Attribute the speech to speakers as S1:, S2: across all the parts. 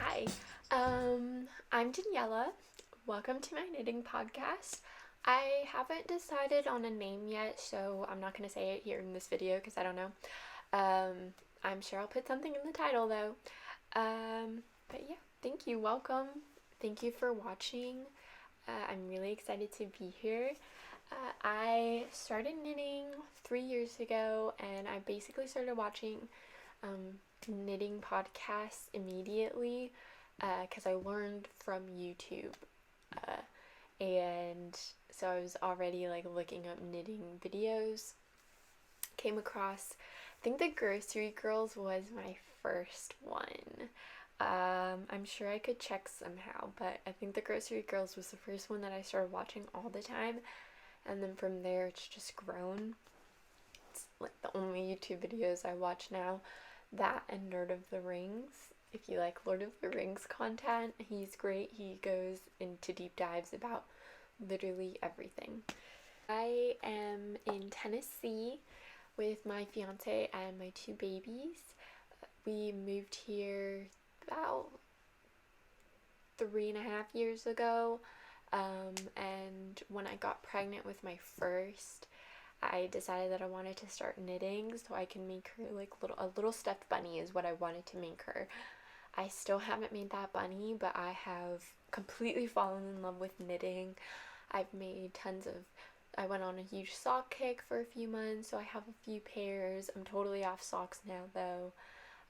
S1: Hi, I'm Daniela. Welcome to my knitting podcast. I haven't decided on a name yet, so I'm not going to say it here in this video because I don't know. Um, I'm sure I'll put something in the title though. But yeah, thank you. Welcome. Thank you for watching. I'm really excited to be here. I started knitting 3 years ago, and I basically started watching knitting podcasts immediately because I learned from YouTube. And so I was already like looking up knitting videos. Came across, I think the Grocery Girls was my first one. I'm sure I could check somehow, but I think the Grocery Girls was the first one that I started watching all the time, and then from there it's just grown. It's like the only YouTube videos I watch now, that and Lord of the Rings. If you like Lord of the Rings content, he's great. He goes into deep dives about literally everything. I am in Tennessee with my fiance and my 2 babies. We moved here about 3.5 years ago, and when I got pregnant with my first, I decided that I wanted to start knitting so I can make her like a little stuffed bunny is what I wanted to make her. I still haven't made that bunny, but I have completely fallen in love with knitting. I've made I went on a huge sock kick for a few months, so I have a few pairs. I'm totally off socks now though.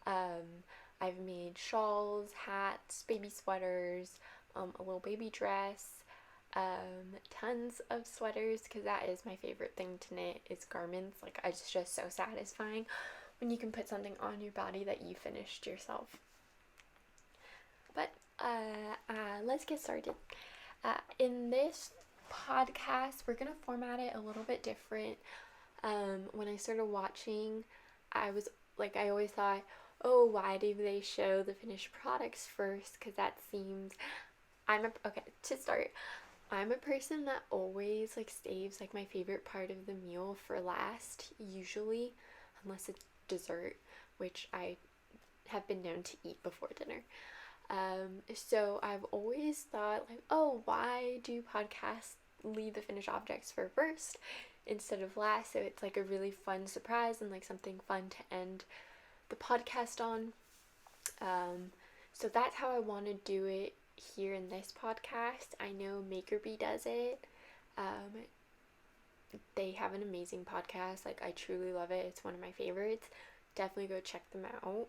S1: I've made shawls, hats, baby sweaters, a little baby dress, tons of sweaters, because that is my favorite thing to knit is garments. Like, it's just so satisfying when you can put something on your body that you finished yourself. But let's get started. In this podcast, we're gonna format it a little bit different. When I started watching, I always thought, oh, why do they show the finished products first? Because that seems, to start, I'm a person that always like saves like my favorite part of the meal for last, usually, unless it's dessert, which I have been known to eat before dinner. So I've always thought like, oh, why do podcasts leave the finished objects for first instead of last? So it's like a really fun surprise and like something fun to end the podcast on. So that's how I want to do it here in this podcast. I know Makerbee does it. They have an amazing podcast. Like, I truly love it. It's one of my favorites. Definitely go check them out.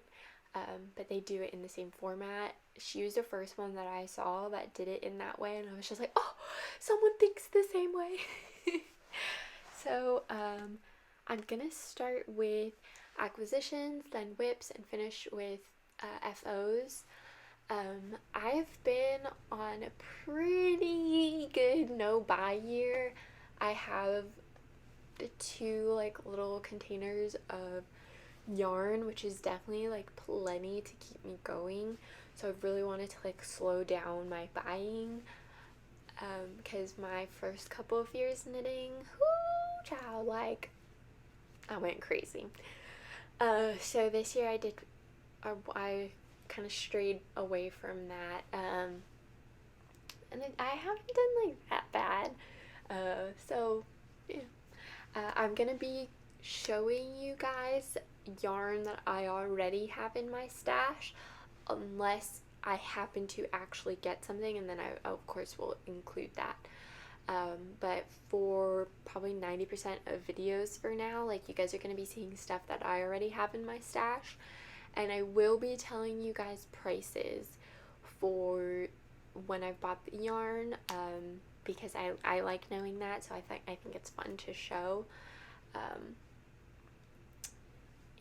S1: But they do it in the same format. She was the first one that I saw that did it in that way, and I was just like, oh, someone thinks the same way. So I'm gonna start with acquisitions, then whips, and finish with FOs. I've been on a pretty good no-buy year. I have 2 like little containers of yarn, which is definitely like plenty to keep me going. So I really wanted to like slow down my buying, because my first couple of years knitting, whoo child, like I went crazy. So this year I kind of strayed away from that, and I haven't done like that bad. So yeah, I'm gonna be showing you guys yarn that I already have in my stash, unless I happen to actually get something, and then I of course will include that. But for probably 90% of videos for now, like, you guys are going to be seeing stuff that I already have in my stash, and I will be telling you guys prices for when I've bought the yarn, because I like knowing that, so I think it's fun to show.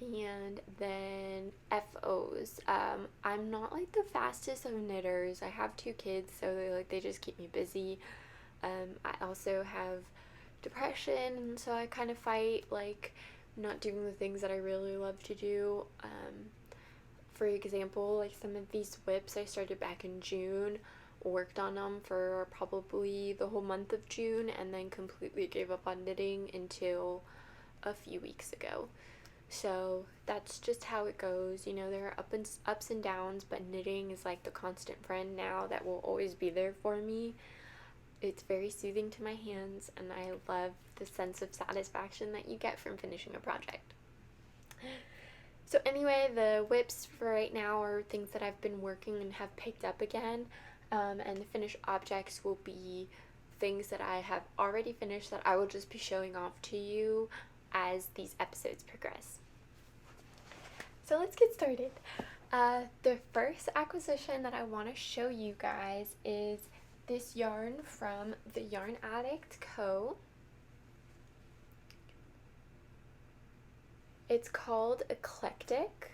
S1: And then FOs. I'm not like the fastest of knitters. I have 2 kids, so they just keep me busy. I also have depression, and so I kind of fight like not doing the things that I really love to do. For example, like some of these whips I started back in June, worked on them for probably the whole month of June, and then completely gave up on knitting until a few weeks ago. So that's just how it goes. You know, there are ups and downs, but knitting is like the constant friend now that will always be there for me. It's very soothing to my hands, and I love the sense of satisfaction that you get from finishing a project. So anyway, the whips for right now are things that I've been working and have picked up again, and the finished objects will be things that I have already finished that I will just be showing off to you as these episodes progress. So let's get started. The first acquisition that I want to show you guys is this yarn from the Yarn Addict Co. It's called Eclectic.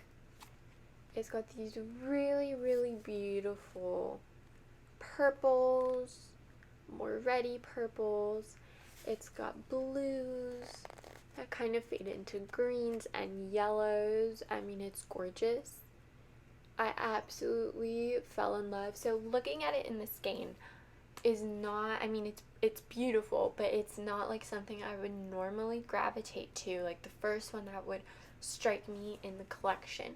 S1: It's got these really, really beautiful purples, more reddy purples. It's got blues that kind of fade into greens and yellows. I mean, it's gorgeous. I absolutely fell in love. So looking at it in the skein is not, I mean, it's beautiful, but it's not like something I would normally gravitate to, like the first one that would strike me in the collection.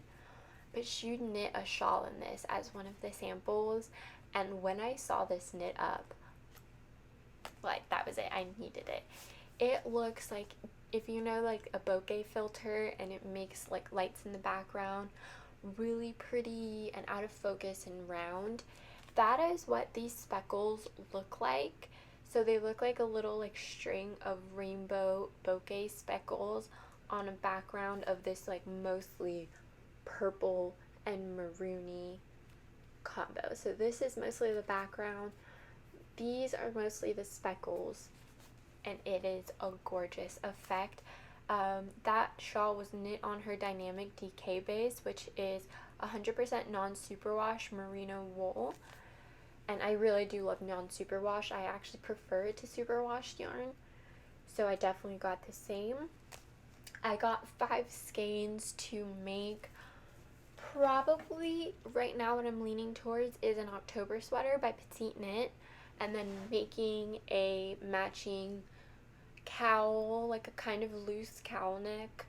S1: But she knit a shawl in this as one of the samples, and when I saw this knit up, like, that was it. I needed it. It looks like, if you know, like a bokeh filter, and it makes like lights in the background, really pretty and out of focus and round. That is what these speckles look like. So they look like a little like string of rainbow bokeh speckles on a background of this like mostly purple and maroony combo. So this is mostly the background. These are mostly the speckles, and it is a gorgeous effect. That shawl was knit on her Dynamic DK base, which is 100% non-superwash merino wool. And I really do love non-superwash. I actually prefer it to superwash yarn. So I definitely got the same. I got 5 skeins to make. Probably right now what I'm leaning towards is an October sweater by Petite Knit, and then making a matching cowl, like a kind of loose cowl neck,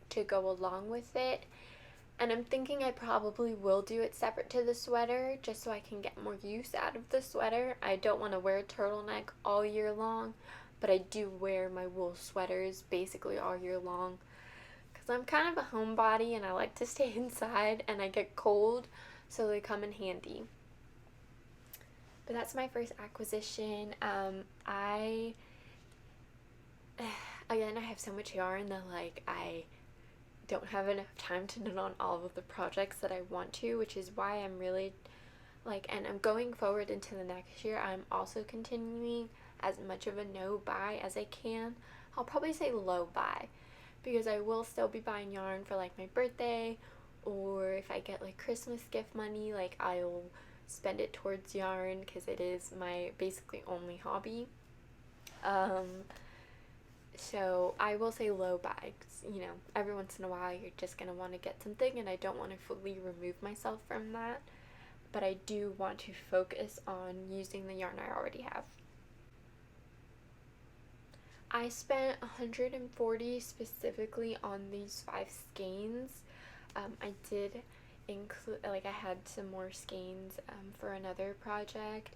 S1: to go along with it. And I'm thinking I probably will do it separate to the sweater, just so I can get more use out of the sweater. I don't want to wear a turtleneck all year long, but I do wear my wool sweaters basically all year long, because I'm kind of a homebody and I like to stay inside and I get cold, so they come in handy. But that's my first acquisition. I have so much yarn that like I don't have enough time to knit on all of the projects that I want to, which is why I'm really like, and I'm going forward into the next year, I'm also continuing as much of a no buy as I can. I'll probably say low buy, because I will still be buying yarn for like my birthday, or if I get like Christmas gift money, like I'll spend it towards yarn, because it is my basically only hobby. So I will say low buy, 'cause, you know, every once in a while you're just going to want to get something, and I don't want to fully remove myself from that. But I do want to focus on using the yarn I already have. I spent $140 specifically on these 5 skeins. I did include, like, I had some more skeins for another project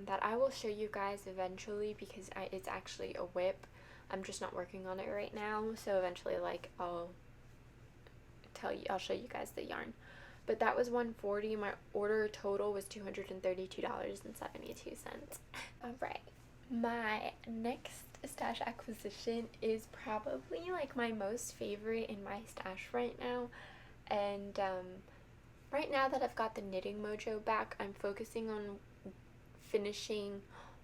S1: that I will show you guys eventually, because it's actually a whip. I'm just not working on it right now, so eventually, like, I'll show you guys the yarn. But that was $140. My order total was $232.72. Alright, my next stash acquisition is probably like my most favorite in my stash right now. And right now that I've got the knitting mojo back, I'm focusing on finishing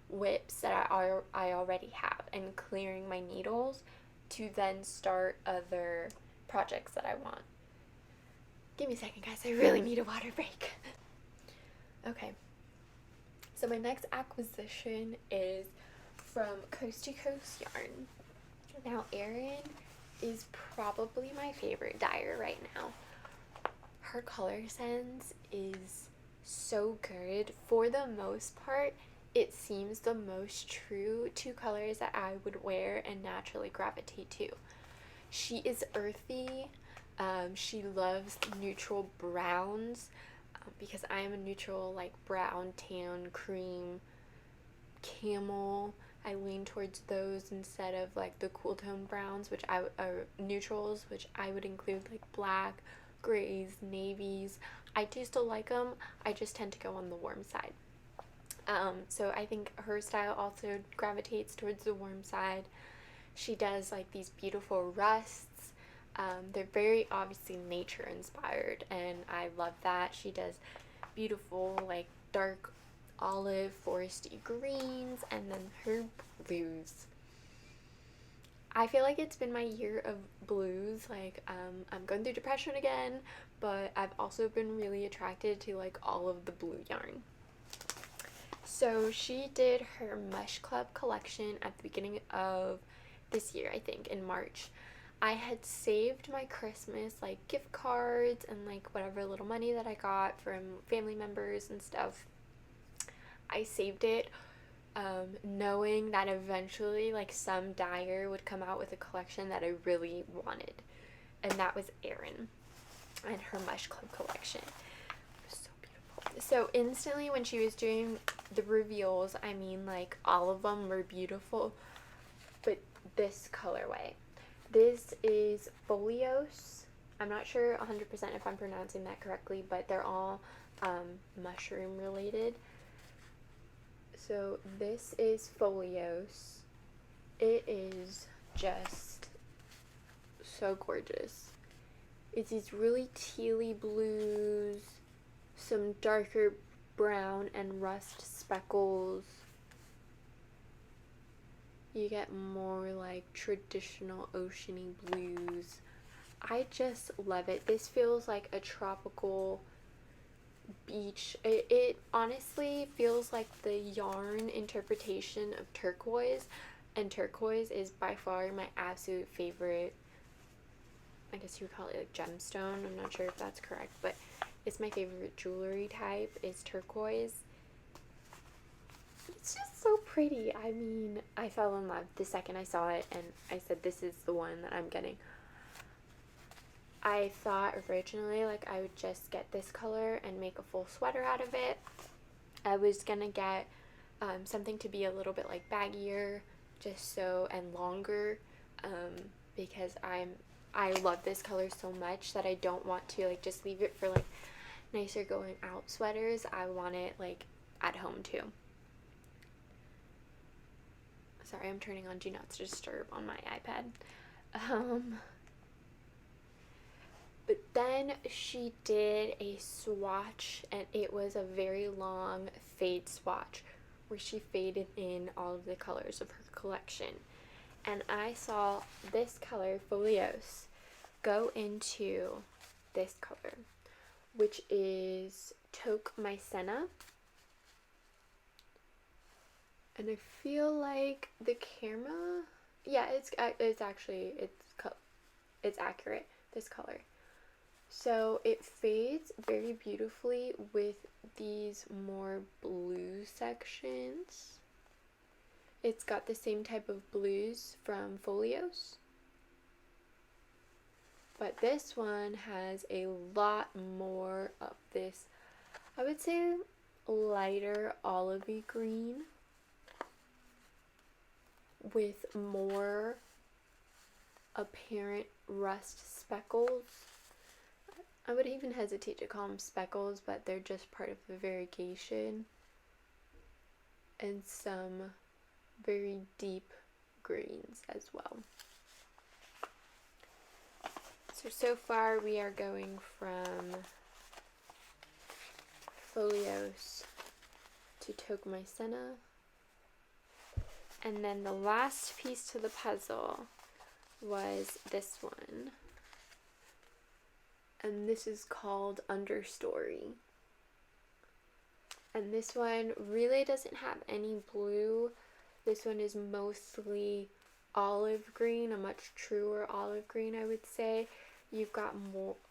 S1: whips that I already have and clearing my needles to then start other projects that I want. Give me a second, guys. I really need a water break. Okay. So my next acquisition is from Coast to Coast Yarn. Now, Erin is probably my favorite dyer right now. Her color sense is so good. For the most part, it seems the most true to colors that I would wear and naturally gravitate to. She is earthy. She loves neutral browns because I am a neutral, like brown, tan, cream, camel. I lean towards those instead of like the cool tone browns, which are neutrals, which I would include like black, grays, navies. I do still like them. I just tend to go on the warm side. So I think her style also gravitates towards the warm side. She does like these beautiful rusts. They're very obviously nature inspired, and I love that. She does beautiful, like dark olive foresty greens, and then her blues. I feel like it's been my year of blues. Like, I'm going through depression again, but I've also been really attracted to like all of the blue yarn. So she did her Mush Club collection at the beginning of this year, I think, in March. I had saved my Christmas like gift cards and like whatever little money that I got from family members and stuff. I saved it, knowing that eventually like some dyer would come out with a collection that I really wanted, and that was Erin and her Mush Club collection. So beautiful. So instantly when she was doing the reveals, I mean, like all of them were beautiful, but this colorway. This is Folios. I'm not sure 100% if I'm pronouncing that correctly, but they're all mushroom related. So this is Folios. It is just so gorgeous. It's these really tealy blues, some darker brown and rust speckles. You get more like traditional oceany blues. I just love it. This feels like a tropical beach. It honestly feels like the yarn interpretation of turquoise, and turquoise is by far my absolute favorite. I guess you would call it like gemstone. I'm not sure if that's correct, but it's my favorite jewelry type is turquoise. It's just so pretty. I mean, I fell in love the second I saw it, and I said, this is the one that I'm getting. I thought originally like I would just get this color and make a full sweater out of it. I was gonna get something to be a little bit like baggier, just so, and longer, because I love this color so much that I don't want to like just leave it for like nicer going out sweaters. I want it like at home too. Sorry, I'm turning on Do Not Disturb on my iPad. But then she did a swatch, and it was a very long fade swatch where she faded in all of the colors of her collection. And I saw this color, Folios, go into this color, which is Taupe Mycena. And I feel like the camera, yeah, it's accurate, this color. So it fades very beautifully with these more blue sections. It's got the same type of blues from Folios, but this one has a lot more of this, I would say, lighter olivey green with more apparent rust speckles. I would even hesitate to call them speckles, but they're just part of the variegation. And some very deep greens as well. So far we are going from Folios to Taupe Mycena. And then the last piece to the puzzle was this one. And this is called Understory. And this one really doesn't have any blue. This one is mostly olive green, a much truer olive green, I would say. You've got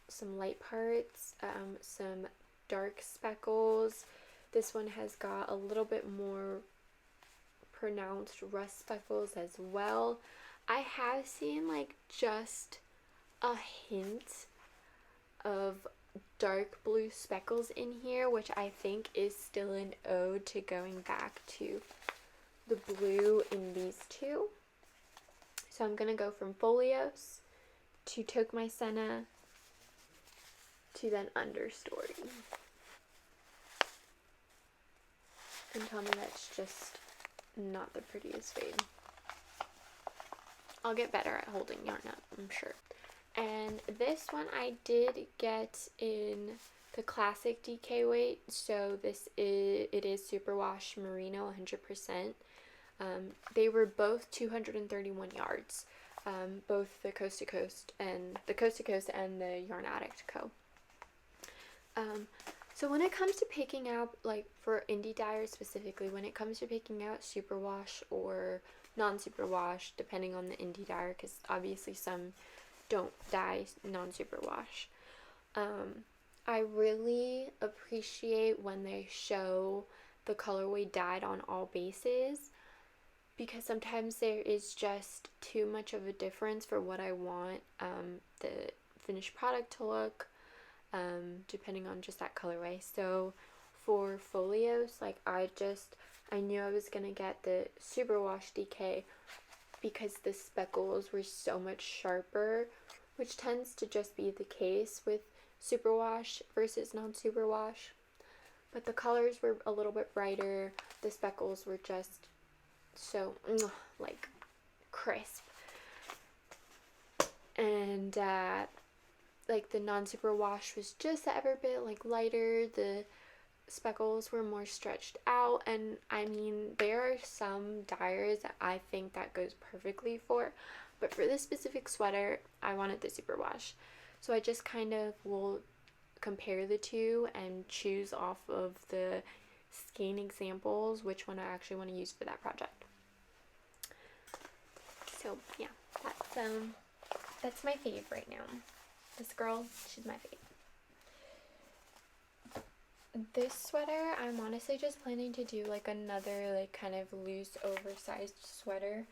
S1: some light parts, some dark speckles. This one has got a little bit more pronounced rust speckles as well. I have seen like just a hint of dark blue speckles in here, which I think is still an ode to going back to the blue in these two. So I'm going to go from Folios to Took My Senna to then Understory. And tell me that's just not the prettiest fade. I'll get better at holding yarn up, I'm sure. And this one I did get in the classic DK weight, so it is superwash merino 100%. They were both 231 yards, both the Coast to Coast and the Yarn Addict Co. So when it comes to picking out, like for indie dyers specifically, when it comes to picking out superwash or non-superwash, depending on the indie dyer, because obviously some don't dye non-superwash, I really appreciate when they show the colorway dyed on all bases, because sometimes there is just too much of a difference for what I want the finished product to look, depending on just that colorway. So for Folios, like I knew I was gonna get the superwash DK because the speckles were so much sharper, which tends to just be the case with superwash versus non-superwash. But the colors were a little bit brighter. The speckles were just so like crisp, and like the non-superwash was just a ever bit like lighter. The speckles were more stretched out, and I mean there are some dyers that I think that goes perfectly for, but for this specific sweater I wanted the superwash, so I just kind of will compare the two and choose off of the skein examples which one I actually want to use for that project. So yeah, that's my fave right now. This girl, she's my fave. This sweater, I'm honestly just planning to do like another like kind of loose oversized sweater.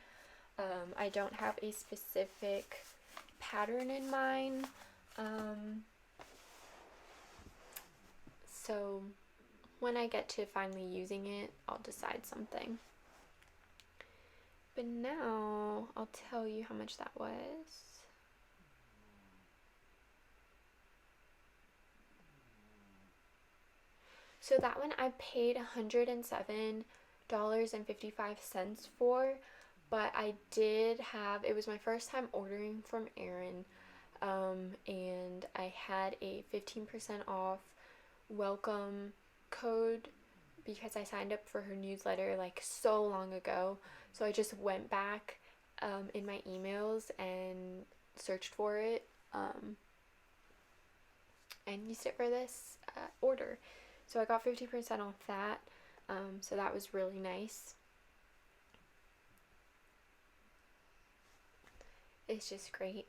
S1: I don't have a specific pattern in mind. So when I get to finally using it, I'll decide something. But now I'll tell you how much that was. So that one I paid $107.55 for, but I did have, it was my first time ordering from Erin, and I had a 15% off welcome code because I signed up for her newsletter like so long ago. So I just went back in my emails and searched for it and used it for this order. So I got 50% off that, so that was really nice. It's just great.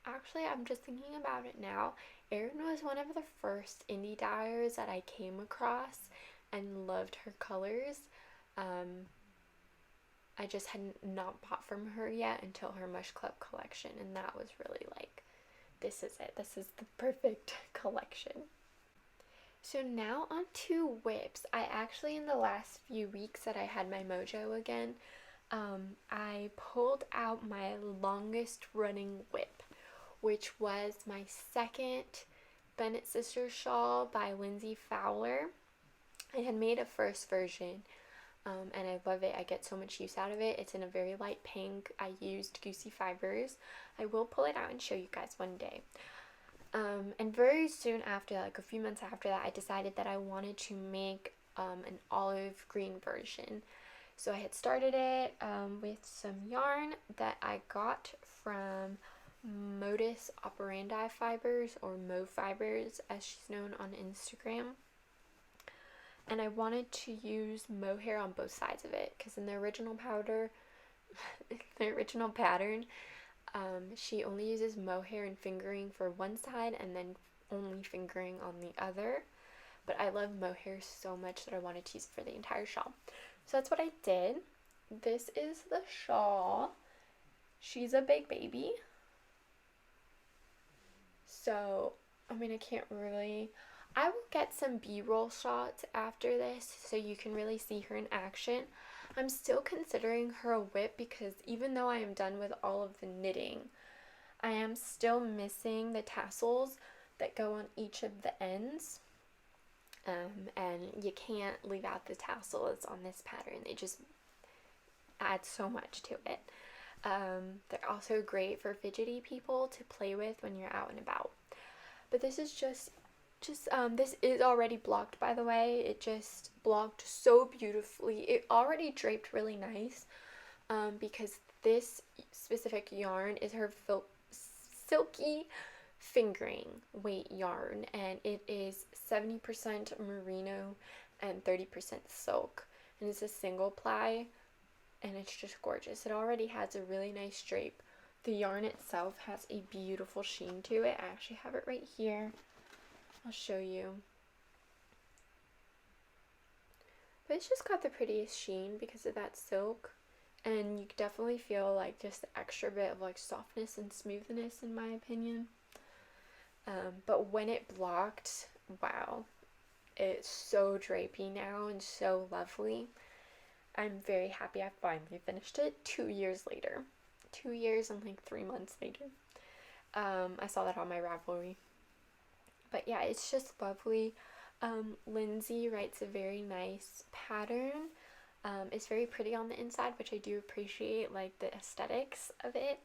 S1: Actually, I'm just thinking about it now. Erin was one of the first indie dyers that I came across and loved her colors. I just had not bought from her yet until her Mush Club collection, and that was really like, this is it. This is the perfect collection. So now on to whips. I actually, in the last few weeks that I had my mojo again, I pulled out my longest running whip, which was my second Bennett Sisters shawl by Lindsey Fowler. I had made a first version, and I love it. I get so much use out of it. It's in a very light pink. I used Goosey Fibers. I will pull it out and show you guys one day. And very soon after, like a few months after that, I decided that I wanted to make an olive green version. So I had started it with some yarn that I got from Modus Operandi Fibers, or Mo Fibers as she's known on Instagram. And I wanted to use mohair on both sides of it, because in the original pattern, she only uses mohair and fingering for one side and then only fingering on the other. But I love mohair so much that I wanted to use it for the entire shawl. So that's what I did. This is the shawl. she's a big baby. So, I mean, I can't really. I will get some B-roll shots after this so you can really see her in action. I'm still considering her a whip because even though I am done with all of the knitting, I am still missing the tassels that go on each of the ends. And you can't leave out the tassels on this pattern. They just add so much to it. They're also great for fidgety people to play with when you're out and about. But this is just this is already blocked, by the way. It just blocked so beautifully. It already draped really nice because this specific yarn is her silky fingering weight yarn, and it is 70% merino and 30% silk, and it's a single ply, and it's just gorgeous. It already has a really nice drape. The yarn itself has a beautiful sheen to it. I actually have it right here. I'll show you. But it's just got the prettiest sheen because of that silk, and you definitely feel like just the extra bit of like softness and smoothness, in my opinion. But when it blocked, wow, it's so drapey now and so lovely. I'm very happy I finally finished it 2 years later. 2 years and like 3 months later. I saw that on my Ravelry. But yeah, it's just lovely. Lindsey writes a very nice pattern. It's very pretty on the inside, which I do appreciate, like the aesthetics of it.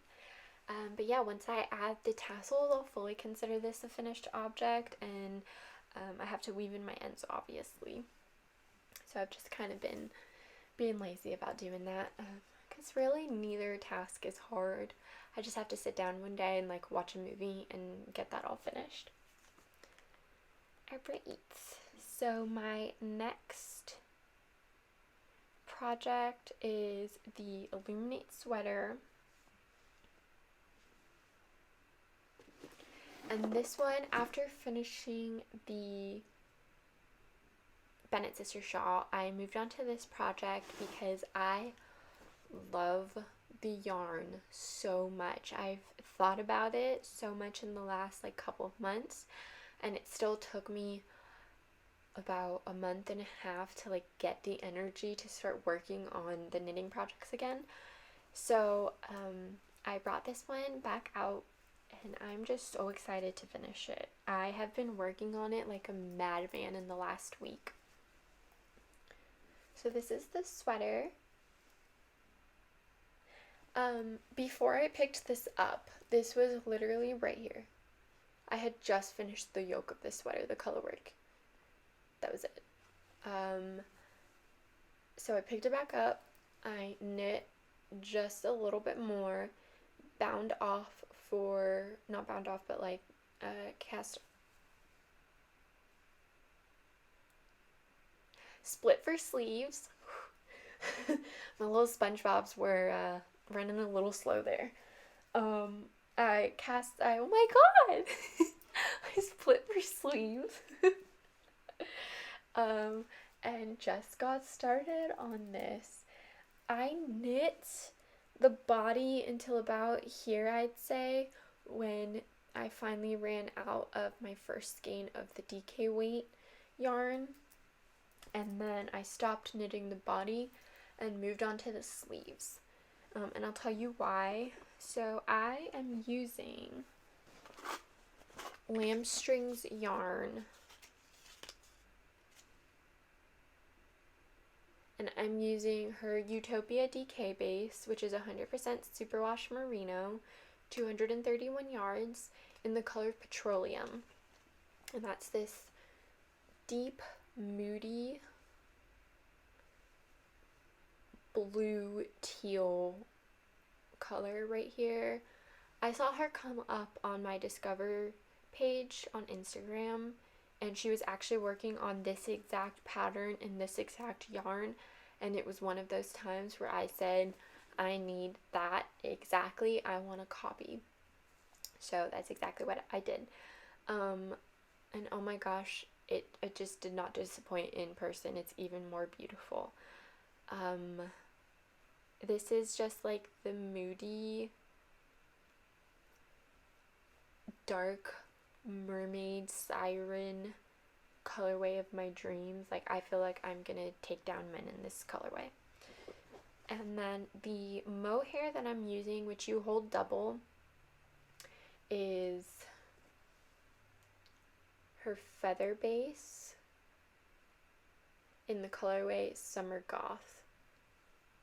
S1: But yeah, once I add the tassels, I'll fully consider this a finished object, and I have to weave in my ends, obviously. So I've just kind of been being lazy about doing that, because really neither task is hard. I just have to sit down one day and like watch a movie and get that all finished. Alright, so my next project is the Illuminate sweater. And this one, after finishing the Bennett Sister shawl, I moved on to this project because I love the yarn so much. I've thought about it so much in the last like couple of months, and it still took me about a month and a half to like get the energy to start working on the knitting projects again. So I brought this one back out, and I'm just so excited to finish it. I have been working on it like a madman in the last week. So this is the sweater. Before I picked this up, this was literally right here. I had just finished the yoke of this sweater, the color work. That was it. So I picked it back up. I knit just a little bit more, bound off for, not bound off, but like cast, split for sleeves. My little SpongeBobs were running a little slow there. Oh my god! I split for sleeves. And just got started on this. I knit the body until about here, I'd say, when I finally ran out of my first skein of the DK weight yarn, and then I stopped knitting the body and moved on to the sleeves. And I'll tell you why. So I am using Lamb Strings yarn, and I'm using her Utopia DK base, which is 100% superwash merino, 231 yards, in the color Petroleum. And that's this deep, moody blue teal color right here. I saw her come up on my Discover page on Instagram, and she was actually working on this exact pattern in this exact yarn, and it was one of those times where I said, I need that exactly, I want a copy. So that's exactly what I did. And oh my gosh, it just did not disappoint in person. It's even more beautiful. This is just like the moody dark mermaid siren colorway of my dreams. Like, I feel like I'm gonna take down men in this colorway. And then the mohair that I'm using, which you hold double, is her feather base in the colorway Summer Goth,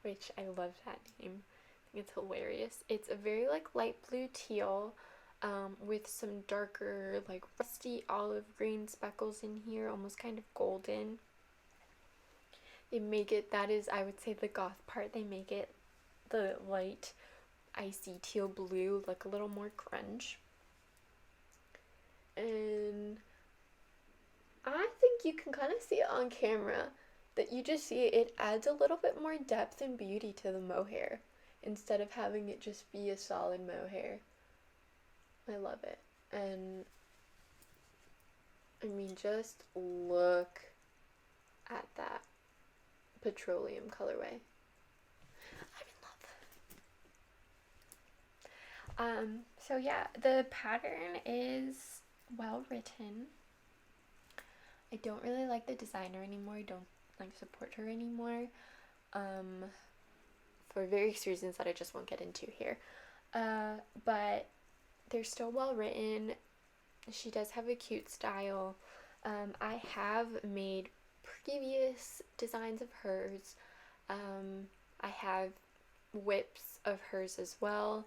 S1: which I love that name. I think it's hilarious. It's a very like light blue teal with some darker like rusty olive green speckles in here, almost kind of golden. They make it, that is, I would say, the goth part. They make it the light icy teal blue look a little more grunge. And I think you can kind of see it on camera, that you just see it adds a little bit more depth and beauty to the mohair instead of having it just be a solid mohair. I love it. And I mean, just look at that petroleum colorway. I'm in love. So yeah, the pattern is well written. I don't really like the designer anymore. I don't like support her anymore. For various reasons that I just won't get into here. But they're still well written. She does have a cute style. I have made previous designs of hers. I have whips of hers as well,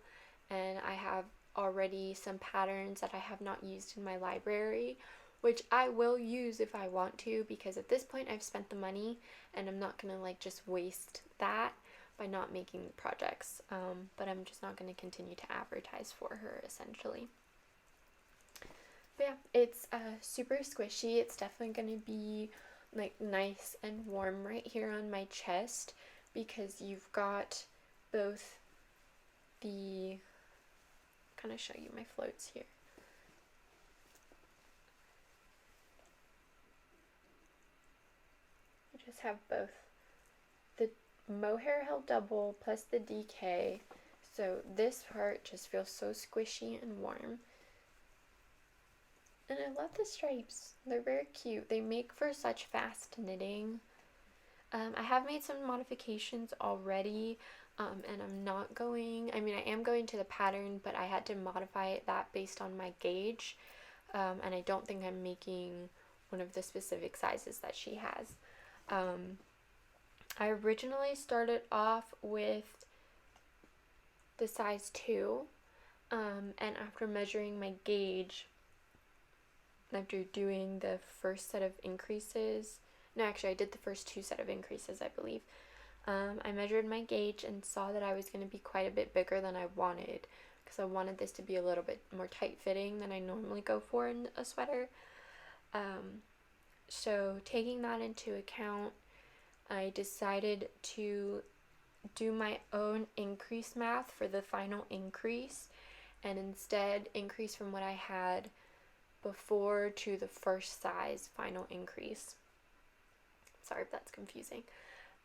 S1: and I have already some patterns that I have not used in my library, which I will use if I want to, because at this point I've spent the money and I'm not gonna like just waste that by not making projects. But I'm just not gonna continue to advertise for her essentially. But yeah, it's super squishy. It's definitely gonna be like nice and warm right here on my chest, because you've got both the, kind of show you my floats here. I just have both the mohair held double plus the DK, so this part just feels so squishy and warm. And I love the stripes. They're very cute. They make for such fast knitting. I have made some modifications already, and I'm not going, I mean, I am going to the pattern, but I had to modify that based on my gauge, and I don't think I'm making one of the specific sizes that she has. I originally started off with the size 2, and after measuring my gauge, after doing the first set of increases, no, actually I did the first 2 set of increases, I believe, I measured my gauge and saw that I was going to be quite a bit bigger than I wanted, because I wanted this to be a little bit more tight-fitting than I normally go for in a sweater. So taking that into account, I decided to do my own increase math for the final increase, and instead increase from what I had before to the first size final increase. Sorry if that's confusing.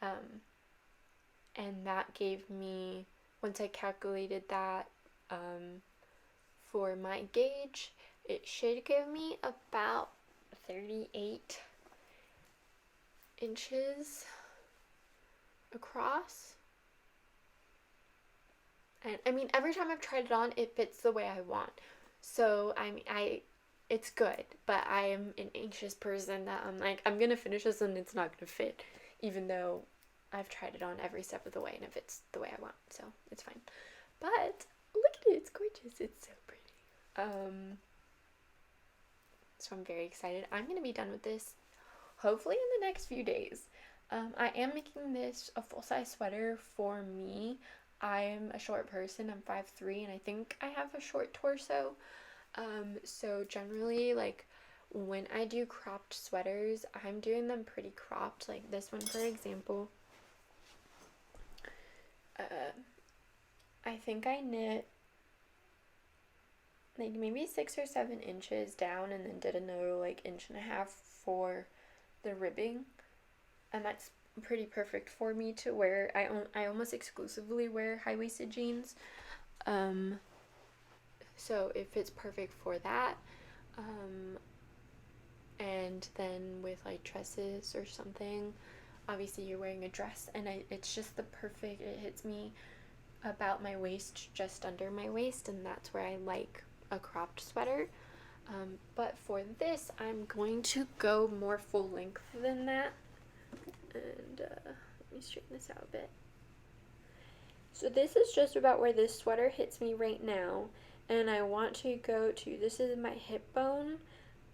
S1: And that gave me, once I calculated that for my gauge, it should give me about 38 inches across. And I mean, every time I've tried it on, it fits the way I want. So it's good, but I am an anxious person that I'm like, I'm gonna finish this and it's not gonna fit, even though I've tried it on every step of the way and it fits the way I want, so it's fine. But look at it, it's gorgeous, it's so pretty. So I'm very excited. I'm gonna be done with this hopefully in the next few days. I am making this a full-size sweater for me. I'm a short person, I'm 5'3", and I think I have a short torso. So generally, like, when I do cropped sweaters, I'm doing them pretty cropped, like this one, for example. I think I knit like maybe 6 or 7 inches down and then did another like 1.5 inches for the ribbing, and that's pretty perfect for me to wear. I almost exclusively wear high-waisted jeans, so it fits perfect for that. And then with like dresses or something, obviously you're wearing a dress, and it's just the perfect, it hits me about my waist, just under my waist, and that's where I like a cropped sweater. But for this, I'm going to go more full length than that. And let me straighten this out a bit. So this is just about where this sweater hits me right now. And I want to go to, this is my hip bone.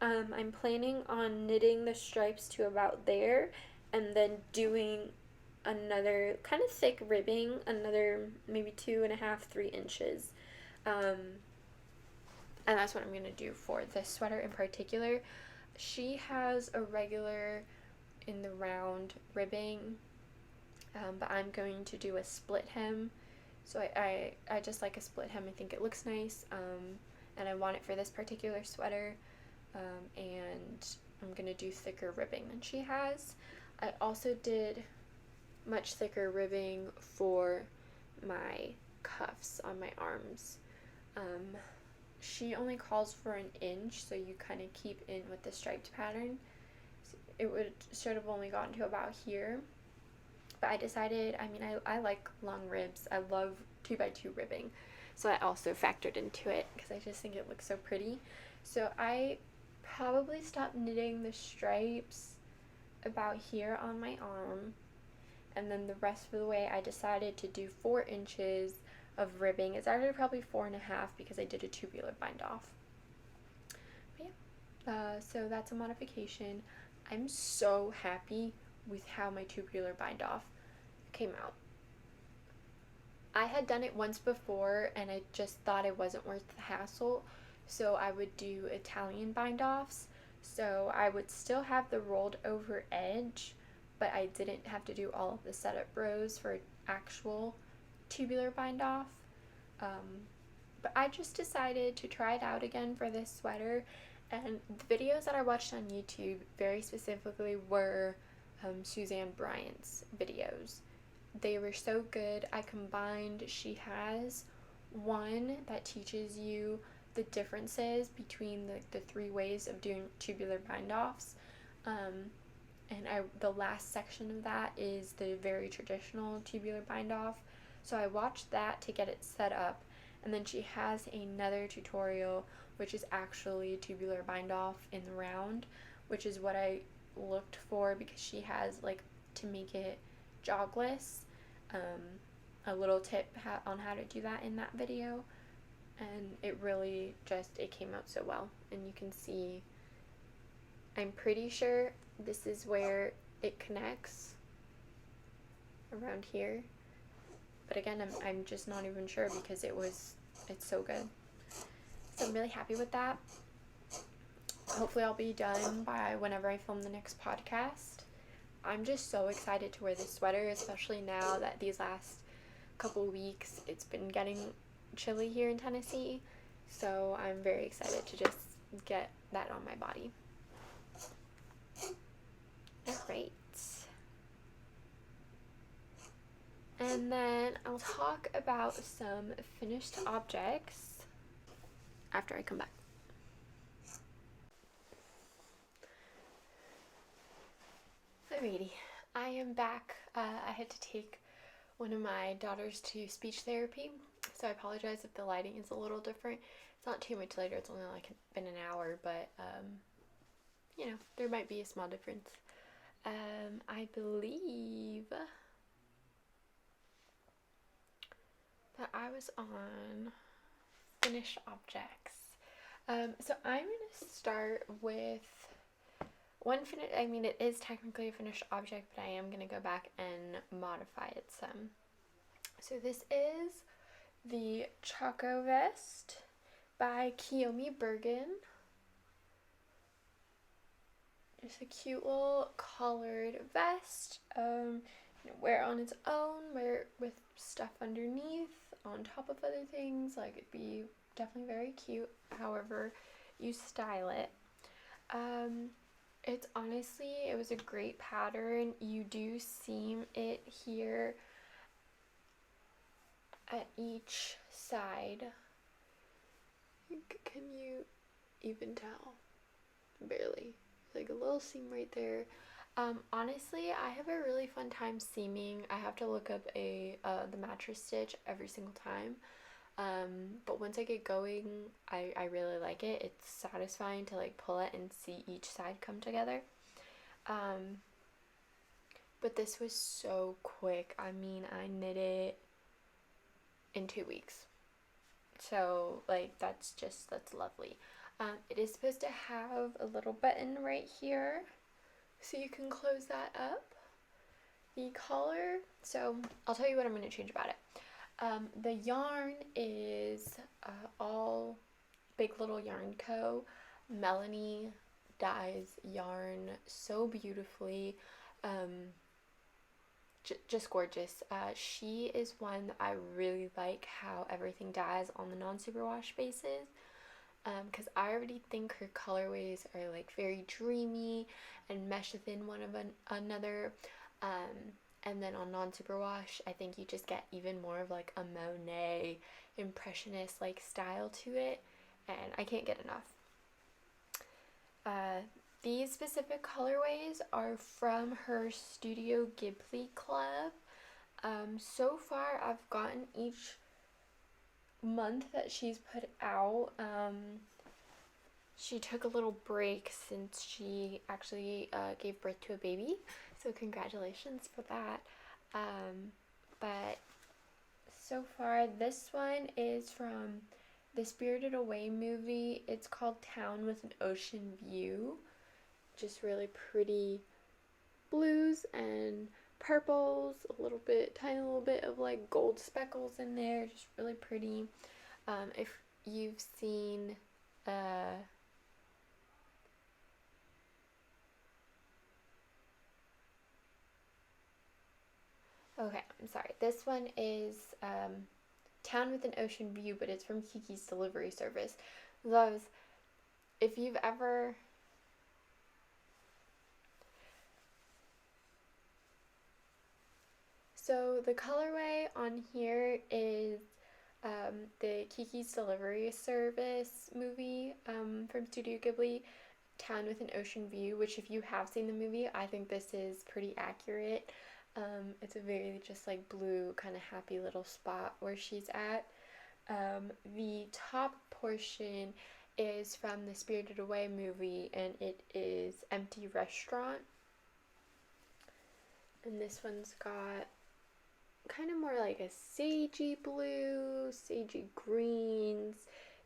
S1: I'm planning on knitting the stripes to about there, and then doing another kind of thick ribbing, another maybe 2.5, 3 inches. And that's what I'm going to do for this sweater in particular. She has a regular in the round ribbing, but I'm going to do a split hem. So I just like a split hem. I think it looks nice, and I want it for this particular sweater, and I'm going to do thicker ribbing than she has. I also did much thicker ribbing for my cuffs on my arms. She only calls for an inch, so you kind of keep in with the striped pattern. It should have only gotten to about here, but I decided, I mean, I like long ribs. I love 2x2 ribbing, so I also factored into it because I just think it looks so pretty. So I probably stopped knitting the stripes about here on my arm, and then the rest of the way I decided to do 4 inches of ribbing. It's actually probably 4.5 because I did a tubular bind off. But yeah, so that's a modification. I'm so happy with how my tubular bind off came out. I had done it once before and I just thought it wasn't worth the hassle, so I would do Italian bind offs. So I would still have the rolled over edge, but I didn't have to do all of the setup rows for actual tubular bind off. But I just decided to try it out again for this sweater, and the videos that I watched on YouTube very specifically were Suzanne Bryant's videos. They were so good. I combined, she has one that teaches you the differences between the 3 ways of doing tubular bind offs, and the last section of that is the very traditional tubular bind off. So I watched that to get it set up, and then she has another tutorial which is actually tubular bind off in the round, which is what I looked for because she has, like, to make it jogless, a little tip on how to do that in that video, and it really just, it came out so well. And you can see, I'm pretty sure this is where it connects, around here. But again, I'm just not even sure because it's so good. So I'm really happy with that. Hopefully I'll be done by whenever I film the next podcast. I'm just so excited to wear this sweater, especially now that these last couple weeks it's been getting chilly here in Tennessee. So I'm very excited to just get that on my body. Alright. And then I'll talk about some finished objects after I come back. Alrighty, I am back. I had to take one of my daughters to speech therapy, so I apologize if the lighting is a little different. It's not too much later, it's only like been an hour, but you know, there might be a small difference. I believe that I was on finished objects. So I'm going to start with it is technically a finished object, but I am going to go back and modify it some. So this is the Choco Vest by Kiyomi Bergen. Just a cute little collared vest. Wear on its own, wear it with stuff underneath, on top of other things. Like, it'd be definitely very cute, however you style it. It's honestly, it was a great pattern. You do seam it here at each side, Can you even tell? Barely. Like a little seam right there. Honestly, I have a really fun time seaming. I have to look up the mattress stitch every single time. But once I get going, I really like it. It's satisfying to like pull it and see each side come together. Um, but this was so quick. I mean, I knit it in 2 weeks. So like that's lovely. It is supposed to have a little button right here, so you can close that up. The collar, so I'll tell you what I'm going to change about it. The yarn is all Big Little Yarn Co. Melanie dyes yarn so beautifully. Just gorgeous. She is one that I really like how everything dyes on the non-superwash bases. Because I already think her colorways are like very dreamy and mesh within one of another. And then on non-superwash, I think you just get even more of like a Monet impressionist like style to it, and I can't get enough. These specific colorways are from her Studio Ghibli Club. So far I've gotten each month that she's put out. She took a little break since she actually gave birth to a baby, so congratulations for that. But so far, this one is from the Spirited Away movie. It's called Town with an Ocean View. Just really pretty blues and purples, tiny little bit of like gold speckles in there, just really pretty. If you've seen okay, I'm sorry. This one is Town with an Ocean View, but it's from Kiki's Delivery Service. Loves, if you've ever... So the colorway on here is the Kiki's Delivery Service movie from Studio Ghibli, Town with an Ocean View, which if you have seen the movie, I think this is pretty accurate. It's a very just like blue kind of happy little spot where she's at. The top portion is from the Spirited Away movie, and it is Empty Restaurant. And this one's got kind of more like a sagey blue, sagey greens,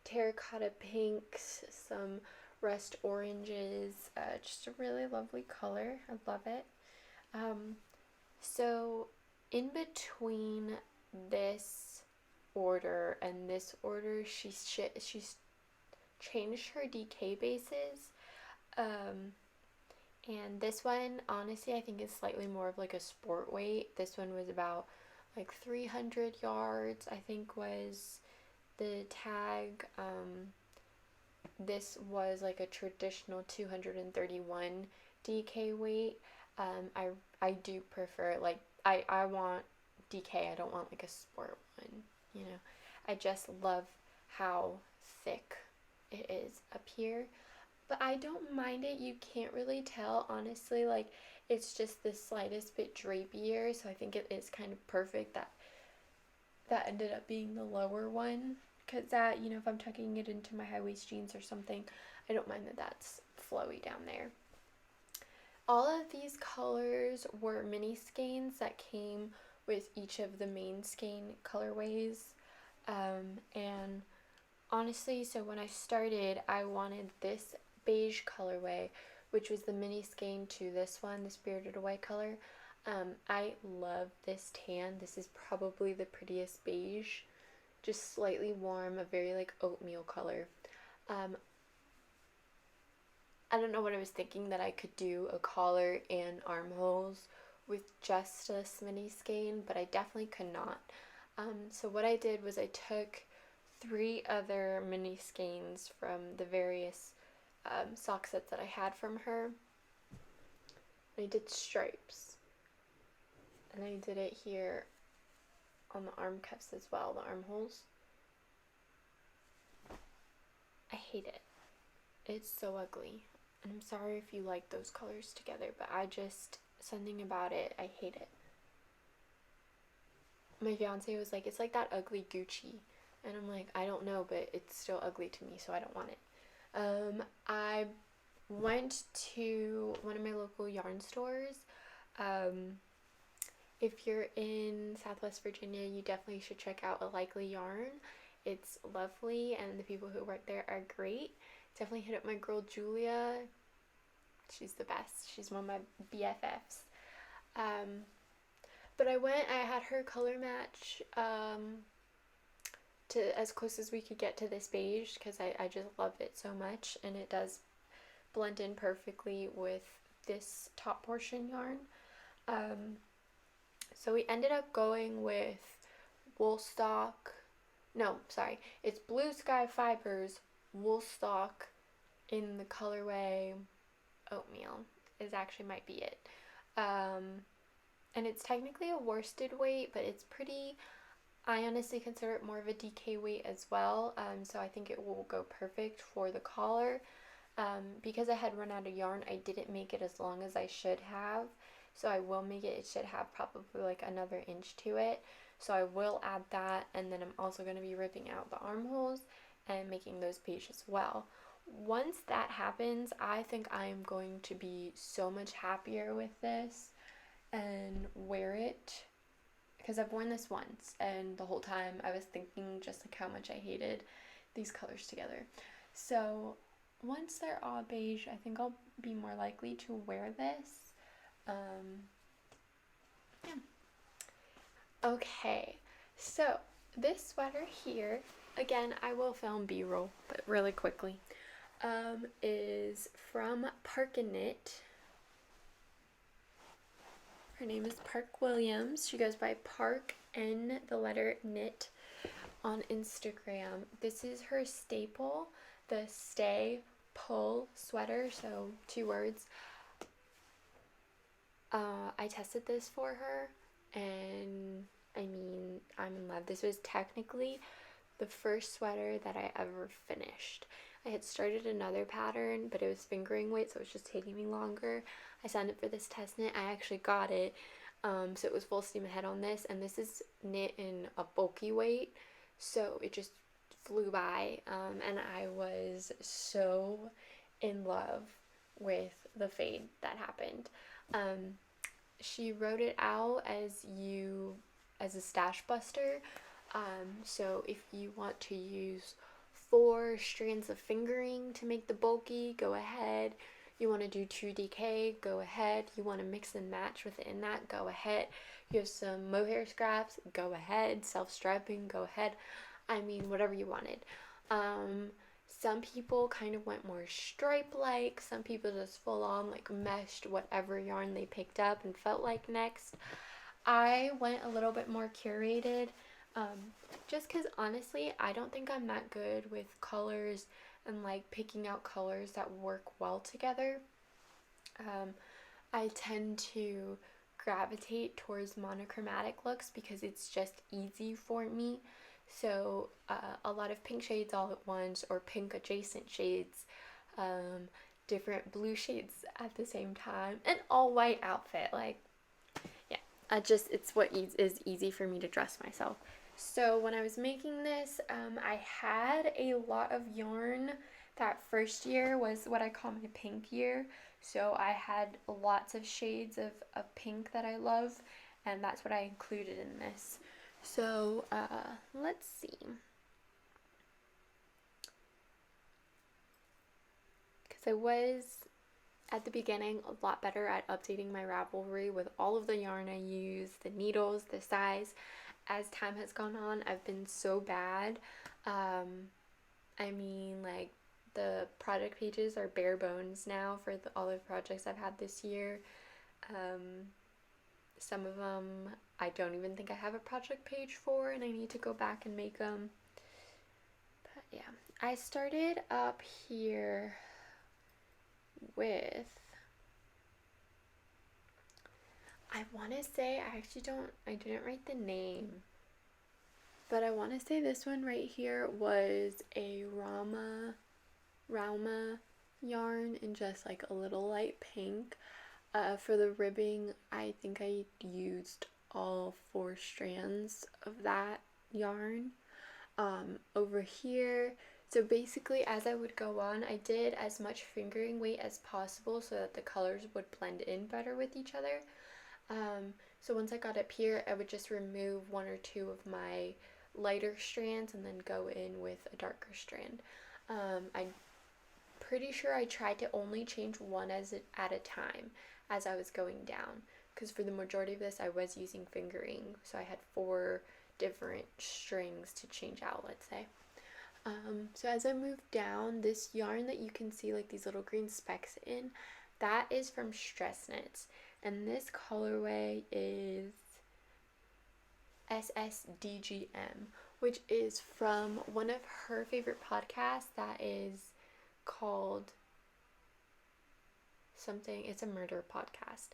S1: terracotta pinks, some rust oranges. Just a really lovely color. I love it. So in between this order and this order, she's changed her DK bases. And this one, honestly, I think is slightly more of like a sport weight. This one was about like 300 yards, I think was the tag. This was like a traditional 231 DK weight. I do prefer, like, I want DK, I don't want like a sport one, you know. I just love how thick it is up here. But I don't mind it. You can't really tell, honestly. Like, it's just the slightest bit drapier, so I think it is kind of perfect that ended up being the lower one. Because that, you know, if I'm tucking it into my high-waist jeans or something, I don't mind that that's flowy down there. All of these colors were mini skeins that came with each of the main skein colorways. And honestly, so when I started, I wanted this beige colorway, which was the mini skein to this one, the Spirited Away color. I love this tan. This is probably the prettiest beige. Just slightly warm, a very like oatmeal color. I don't know what I was thinking, that I could do a collar and armholes with just this mini skein, but I definitely could not. So what I did was I took 3 other mini skeins from the various sock sets that I had from her. And I did stripes. And I did it here on the arm cuffs as well, the armholes. I hate it. It's so ugly. And I'm sorry if you like those colors together, but something about it, I hate it. My fiance was like, it's like that ugly Gucci. And I'm like, I don't know, but it's still ugly to me, so I don't want it. I went to one of my local yarn stores. If you're in Southwest Virginia, you definitely should check out A Likely Yarn. It's lovely, and the people who work there are great. Definitely hit up my girl Julia. She's the best. She's one of my BFFs. But I had her color match to as close as we could get to this beige because I just love it so much, and it does blend in perfectly with this top portion yarn. So we ended up going with Woolstock. No, sorry. It's Blue Sky Fibers Woolstock in the colorway Oatmeal. Is actually might be it. And it's technically a worsted weight, but it's pretty. I honestly consider it more of a DK weight as well. So I think it will go perfect for the collar. Because I had run out of yarn, I didn't make it as long as I should have. So I will make it. It should have probably like another inch to it. So I will add that, and then I'm also going to be ripping out the armholes and making those beige as well. Once that happens, I think I am going to be so much happier with this and wear it, because I've worn this once and the whole time I was thinking just like how much I hated these colors together. So once they're all beige, I think I'll be more likely to wear this. Yeah. Okay, so this sweater here, again, I will film B-roll, but really quickly, is from Park and Knit. Her name is Park Williams. She goes by Park and the letter Knit on Instagram. This is her staple, the Stay Pull sweater, so 2 words. I tested this for her, and I mean, I'm in love. This was technically the first sweater that I ever finished. I had started another pattern, but it was fingering weight, so it was just taking me longer. I signed up for this test knit. I actually got it, so it was full steam ahead on this, and this is knit in a bulky weight, so it just flew by, and I was so in love with the fade that happened. She wrote it out as a stash buster, so if you want to use 4 strands of fingering to make the bulky, go ahead. You want to do 2 DK, go ahead. You want to mix and match within that, go ahead. You have some mohair scraps, go ahead. Self-striping, go ahead. I mean, whatever you wanted. Some people kind of went more stripe-like. Some people just full-on like meshed whatever yarn they picked up and felt like next. I went a little bit more curated, just because honestly, I don't think I'm that good with colors and like picking out colors that work well together. I tend to gravitate towards monochromatic looks because it's just easy for me. So a lot of pink shades all at once, or pink adjacent shades, different blue shades at the same time, an all white outfit. Like, yeah, it's what is easy for me to dress myself. So when I was making this, I had a lot of yarn. That first year was what I call my pink year. So I had lots of shades of pink that I love, and that's what I included in this. So, let's see. Because I was, at the beginning, a lot better at updating my Ravelry with all of the yarn I use, the needles, the size. As time has gone on, I've been so bad. I mean, like, the project pages are bare bones now for all the projects I've had this year. Some of them I don't even think I have a project page for, and I need to go back and make them. But yeah, I started up here with, I want to say, I didn't write the name, but I want to say this one right here was a Rama Rauma yarn in just like a little light pink. For the ribbing, I think I used all 4 strands of that yarn. Over here, so basically as I would go on, I did as much fingering weight as possible so that the colors would blend in better with each other. So once I got up here, I would just remove 1 or 2 of my lighter strands and then go in with a darker strand. I'm pretty sure I tried to only change one at a time as I was going down, because for the majority of this I was using fingering, so I had 4 different strings to change out, let's say. So as I move down, this yarn that you can see like these little green specks in, that is from Stress Knits, and this colorway is SSDGM, which is from one of her favorite podcasts that is called something, it's a murder podcast.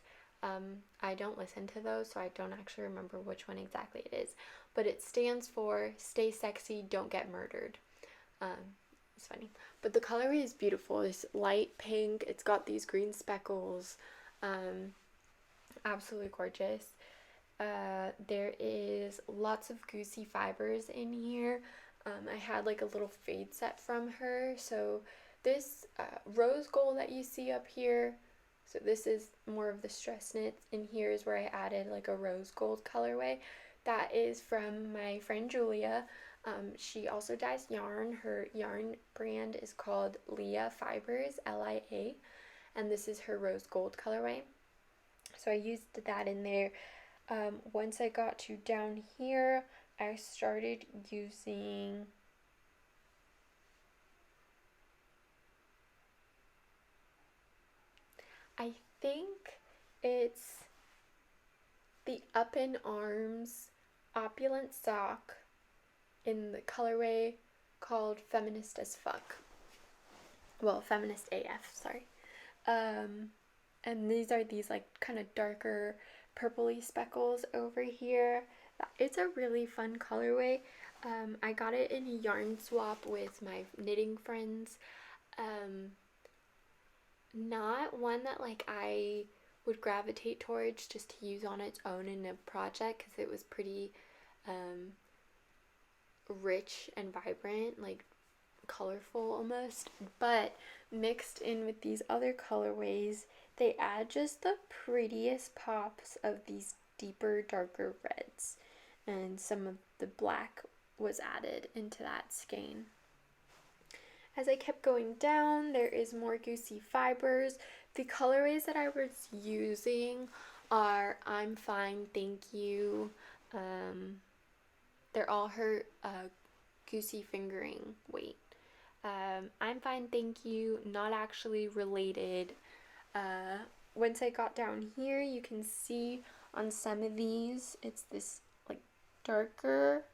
S1: I don't listen to those, so I don't actually remember which one exactly it is, but it stands for Stay Sexy, Don't Get Murdered. It's funny, but the colorway is beautiful. It's light pink, it's got these green speckles, absolutely gorgeous. There is lots of goosey fibers in here. I had like a little fade set from her, so this rose gold that you see up here, so this is more of the Stress Knits, and here is where I added like a rose gold colorway. That is from my friend Julia. She also dyes yarn. Her yarn brand is called Lia Fibers, Lia, and this is her rose gold colorway. So I used that in there. Once I got to down here, I started using I think it's the Up in Arms Opulent Sock in the colorway called Feminist as Fuck. Well, Feminist AF, sorry. And these are these like kind of darker purpley speckles over here. It's a really fun colorway. I got it in a yarn swap with my knitting friends. Not one that like I would gravitate towards just to use on its own in a project, because it was pretty rich and vibrant, like colorful almost, but mixed in with these other colorways, they add just the prettiest pops of these deeper, darker reds, and some of the black was added into that skein. As I kept going down, there is more goosey fibers. The colorways that I was using are I'm Fine, Thank You. They're all her goosey fingering weight. I'm Fine, Thank You, not actually related. Once I got down here, you can see on some of these, it's this like darker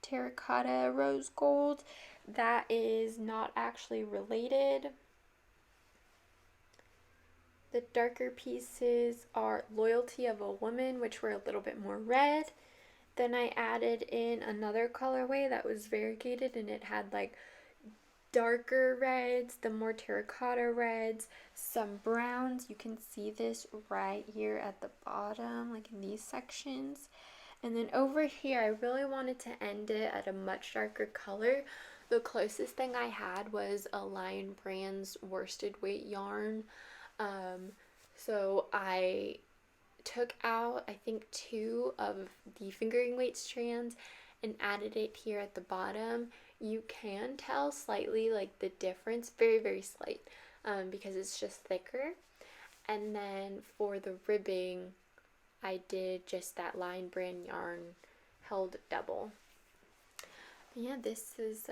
S1: terracotta rose gold. That is not actually related. The darker pieces are Loyalty of a Woman, which were a little bit more red. Then I added in another colorway that was variegated, and it had like darker reds, the more terracotta reds, some browns. You can see this right here at the bottom, like in these sections. And then over here, I really wanted to end it at a much darker color. The closest thing I had was a Lion Brand's worsted weight yarn. So I took out, I think, 2 of the fingering weight strands and added it here at the bottom. You can tell slightly like the difference, very, very slight, because it's just thicker. And then for the ribbing, I did just that Lion Brand yarn held double. But yeah, this is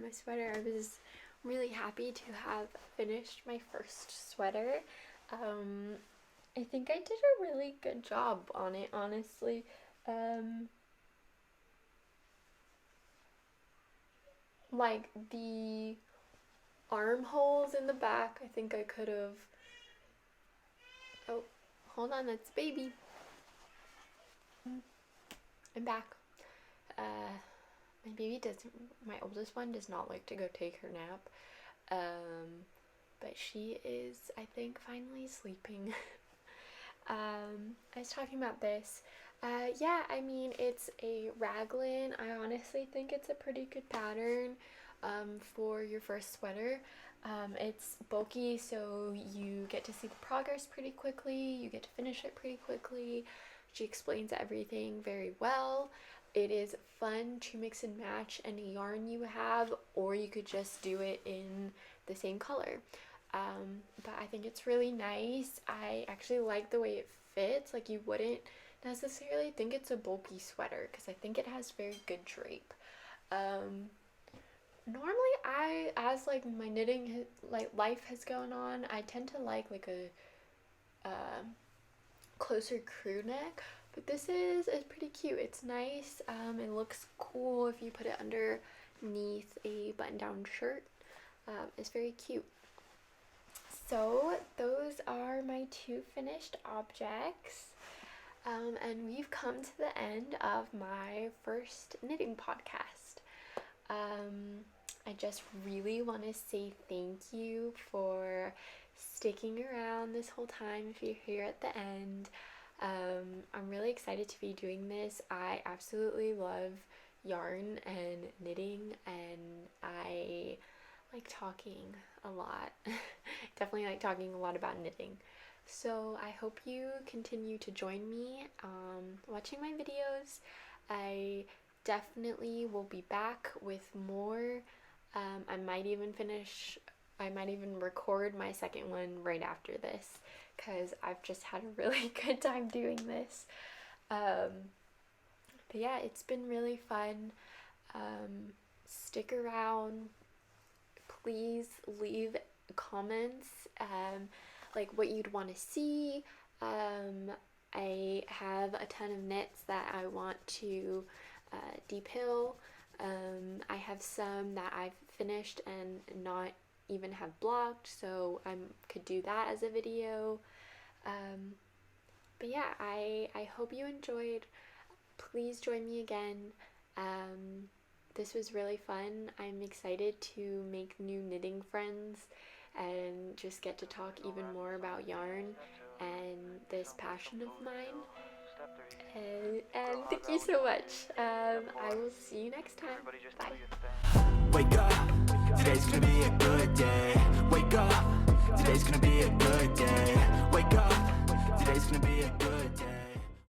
S1: my sweater. I was really happy to have finished my first sweater. I think I did a really good job on it, honestly. Like the armholes in the back, I think I could have. Oh, hold on, that's baby. I'm back. my baby doesn't, my oldest one does not like to go take her nap. But she is, I think, finally sleeping. I was talking about this. Yeah, I mean, it's a raglan. I honestly think it's a pretty good pattern for your first sweater. It's bulky, so you get to see the progress pretty quickly. You get to finish it pretty quickly. She explains everything very well. It is fun to mix and match any yarn you have, or you could just do it in the same color. But I think it's really nice. I actually like the way it fits. Like, you wouldn't necessarily think it's a bulky sweater because I think it has very good drape. Normally as like my knitting life has gone on, I tend to like a closer crew neck, but this is pretty cute. It's nice. It looks cool if you put it underneath a button-down shirt. It's very cute. So those are my 2 finished objects. And we've come to the end of my first knitting podcast. I just really want to say thank you for sticking around this whole time if you're here at the end. I'm really excited to be doing this. I absolutely love yarn and knitting, and I like talking a lot. Definitely like talking a lot about knitting. So I hope you continue to join me watching my videos. I definitely will be back with more. I might even record my second one right after this because I've just had a really good time doing this. But yeah, it's been really fun. Stick around. Please leave comments, like what you'd want to see. I have a ton of knits that I want to depill. I have some that I've finished and not even have blocked, so I could do that as a video. But yeah, I hope you enjoyed. Please join me again. This was really fun. I'm excited to make new knitting friends and just get to talk even more about yarn and this passion of mine. And thank you so much. I will see you next time. Bye.
S2: Wake up, today's gonna be a good day. Wake up, today's gonna be a good day. Wake up, today's gonna be a good day.